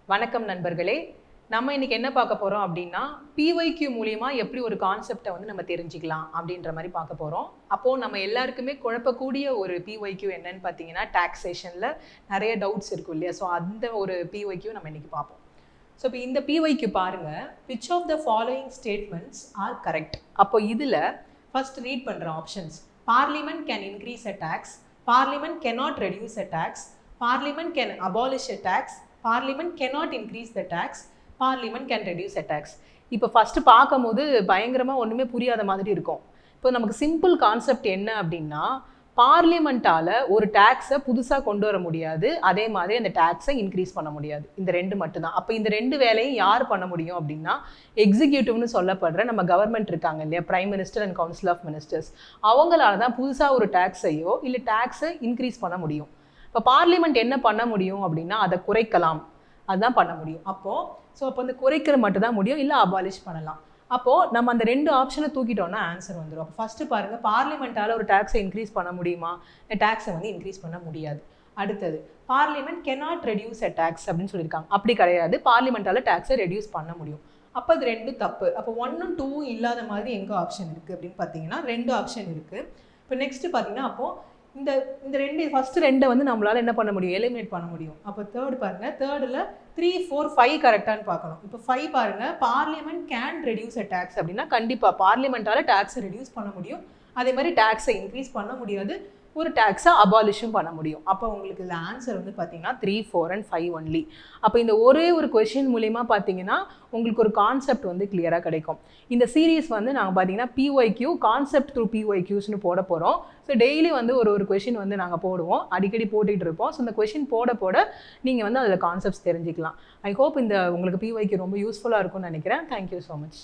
வணக்கம் நண்பர்களே. நம்ம இன்னைக்கு என்ன பார்க்க போறோம் அப்படின்னா, PYQ மூலியமா எப்படி ஒரு கான்செப்டை வந்து நம்ம தெரிஞ்சுக்கலாம் அப்படின்ற மாதிரி பார்க்க போறோம். அப்போ நம்ம எல்லாருக்குமே குழப்பக்கூடிய ஒரு PYQ என்னன்னு பார்த்தீங்கன்னா, டாக்ஸேஷன்ல நிறைய டவுட்ஸ் இருக்கும் இல்லையா? ஸோ அந்த ஒரு PYQ நம்ம இன்னைக்கு பார்ப்போம். ஸோ இப்போ இந்த PYQ பாருங்க, which of the following statements are correct? அப்போ இதுல ஃபர்ஸ்ட் ரீட் பண்ற options. Parliament can increase a tax. Parliament cannot reduce a tax. Parliament can abolish a tax. Parliament cannot increase the tax. Parliament can reduce a tax. இப்போ first பார்க்கும்போது பயங்கரமா ஒண்ணுமே புரியாத மாதிரி இருக்கும். இப்போ நமக்கு சிம்பிள் கான்செப்ட் என்ன அப்படின்னா, பார்லிமெண்டால ஒரு டாக்ஸை புதுசா கொண்டு வர முடியாது, அதே மாதிரி அந்த டாக்ஸை இன்க்ரீஸ் பண்ண முடியாது. இந்த ரெண்டு மட்டும்தான். அப்போ இந்த ரெண்டு வேலையும் யார் பண்ண முடியும் அப்படின்னா, எக்ஸிக்யூட்டிவ்னு சொல்லப்படுற நம்ம கவர்மெண்ட் இருக்காங்க இல்லையா, prime minister and council of ministers, அவங்களால தான் புதுசா ஒரு டாக்ஸையோ இல்லை டாக்ஸை இன்க்ரீஸ் பண்ண முடியும். இப்போ பார்லிமெண்ட் என்ன பண்ண முடியும் அப்படின்னா, அதை குறைக்கலாம், அதுதான் பண்ண முடியும். அப்போ அந்த குறைக்கிற மட்டும் தான் முடியும், இல்லை அபாலிஷ் பண்ணலாம். அப்போ நம்ம அந்த ரெண்டு ஆப்ஷனை தூக்கிட்டோம்னா ஆன்சர் வந்துடும். அப்போ ஃபர்ஸ்ட் பாருங்க, பார்லிமெண்டால ஒரு டாக்ஸை இன்க்ரீஸ் பண்ண முடியுமா? டாக்ஸை வந்து இன்க்ரீஸ் பண்ண முடியாது. அடுத்தது, parliament cannot reduce a tax அப்படின்னு சொல்லியிருக்காங்க. அப்படி கிடையாது, பார்லிமெண்டால டாக்ஸை ரெடியூஸ் பண்ண முடியும். அப்போ இது ரெண்டும் தப்பு. அப்போ 1ம் 2ம் இல்லாத மாதிரி எங்கே ஆப்ஷன் இருக்குது அப்படின்னு பார்த்தீங்கன்னா, ரெண்டு ஆப்ஷன் இருக்குது. இப்போ நெக்ஸ்ட் பார்த்தீங்கன்னா, அப்போ இந்த ரெண்டு ஃபர்ஸ்ட் ரெண்டை வந்து நம்மளால என்ன பண்ண முடியும்? எலிமினேட் பண்ண முடியும். அப்போ தேர்ட் பாருங்க, தேர்டில் 3, 4, 5 கரெக்டானு பார்க்கணும். இப்போ 5 பாருங்க, parliament can reduce a tax அப்படின்னா கண்டிப்பாக பார்லிமெண்டால டாக்ஸை ரெடியூஸ் பண்ண முடியும், அதே மாதிரி டாக்ஸை இன்க்ரீஸ் பண்ண முடியாது, ஒரு டாக்ஸை அபாலிஷும் பண்ண முடியும். அப்போ உங்களுக்கு இந்த ஆன்சர் வந்து பார்த்தீங்கன்னா 3, 4 and 5 ஒன்லி. அப்போ இந்த ஒரே ஒரு கொஷின் மூலிமா பார்த்தீங்கன்னா உங்களுக்கு ஒரு கான்செப்ட் வந்து கிளியராக கிடைக்கும். இந்த சீரீஸ் வந்து நாங்கள் பார்த்தீங்கன்னா PYQ கான்செப்ட் த்ரூ PYQஸ்னு போட போகிறோம். ஸோ டெய்லி வந்து ஒரு கொஷின் வந்து நாங்கள் போடுவோம், அடிக்கடி போட்டுகிட்டு இருப்போம். ஸோ இந்த கொஷின் போட நீங்கள் வந்து அதில் கான்செப்ட்ஸ் தெரிஞ்சுக்கலாம். ஐ ஹோப் இந்த உங்களுக்கு PYQ ரொம்ப யூஸ்ஃபுல்லாக இருக்கும்னு நினைக்கிறேன். Thank you so much.